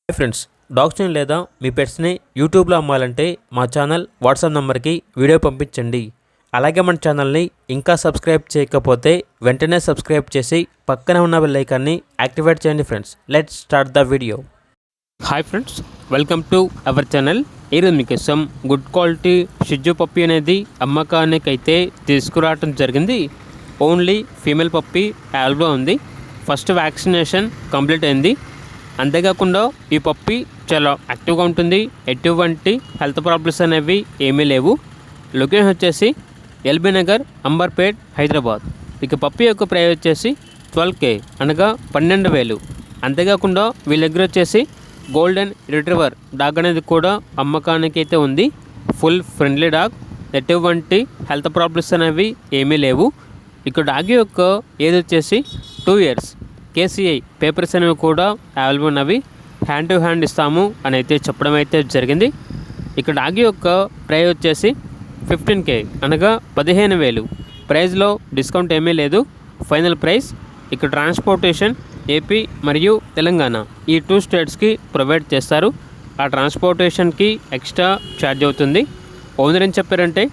Hi friends, డాగ్స్ని లేదా మీ పెట్స్ని యూట్యూబ్లో అమ్మాలంటే మా ఛానల్ వాట్సాప్ నెంబర్కి వీడియో పంపించండి. అలాగే మన ఛానల్ని ఇంకా సబ్స్క్రైబ్ చేయకపోతే వెంటనే సబ్స్క్రైబ్ చేసి పక్కనే ఉన్న బెల్ ఐకాన్ని యాక్టివేట్ చేయండి. Friends, let's start the video. Hi friends, welcome to our channel. ఈరోజు మీకోసం గుడ్ క్వాలిటీ షిజ్జు పప్పీ అనేది అమ్మకానికి అయితే తీసుకురావడం జరిగింది. ఓన్లీ ఫీమేల్ పప్పీ అవైలబుల్గా ఉంది. ఫస్ట్ వ్యాక్సినేషన్ కంప్లీట్ అయింది. అంతేకాకుండా ఈ పప్పీ చాలా యాక్టివ్గా ఉంటుంది. ఎటువంటి హెల్త్ ప్రాబ్లమ్స్ అనేవి ఏమీ లేవు. లొకేషన్ వచ్చేసి ఎల్బీ నగర్, అంబర్పేట్, హైదరాబాద్. ఇక పప్పీ యొక్క ప్రైస్ వచ్చేసి 12K అనగా 12,000. అంతేకాకుండా వీళ్ళ దగ్గర వచ్చేసి గోల్డెన్ రిట్రీవర్ డాగ్ అనేది కూడా అమ్మకానికి అయితే ఉంది. ఫుల్ ఫ్రెండ్లీ డాగ్, ఎటువంటి హెల్త్ ప్రాబ్లమ్స్ అనేవి ఏమీ లేవు. ఇక డాగ్ యొక్క ఏజ్ వచ్చేసి 2 years. KCI పేపర్స్ అనేవి కూడా అవైలబుల్ ఉన్నవి. హ్యాండ్ టు హ్యాండ్ ఇస్తాము అని అయితే చెప్పడం అయితే జరిగింది. ఇక్కడ డాగ్ యొక్క ప్రైస్ వచ్చేసి 15K అనగా 15,000. ప్రైస్లో డిస్కౌంట్ ఏమీ లేదు. Final price. ఇక్కడ ట్రాన్స్పోర్టేషన్ ఏపీ మరియు తెలంగాణ ఈ 2 స్టేట్స్కి ప్రొవైడ్ చేస్తారు. ఆ ట్రాన్స్పోర్టేషన్కి ఎక్స్ట్రా ఛార్జ్ అవుతుంది. ఓనర్ ఏం చెప్పారంటే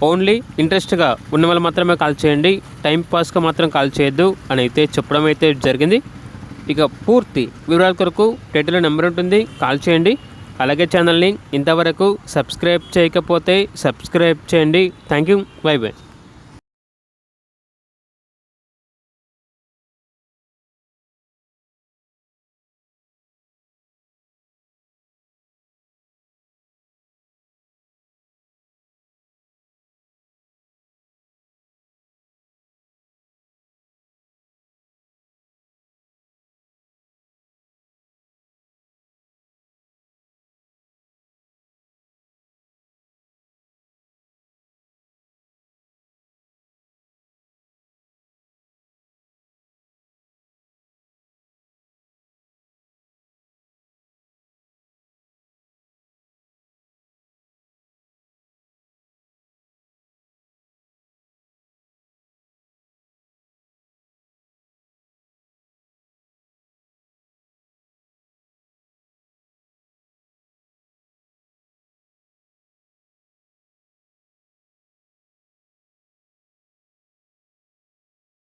ఓన్లీ ఇంట్రెస్ట్గా ఉన్న వాళ్ళు మాత్రమే కాల్ చేయండి, టైంపాస్గా మాత్రం కాల్ చేయొద్దు అని అయితే చెప్పడం అయితే జరిగింది. ఇక పూర్తి వివరాల కొరకు టైటిల్లో నెంబర్ ఉంటుంది, కాల్ చేయండి. అలాగే ఛానల్ని ఇంతవరకు సబ్స్క్రైబ్ చేయకపోతే సబ్స్క్రైబ్ చేయండి. Thank you, by by.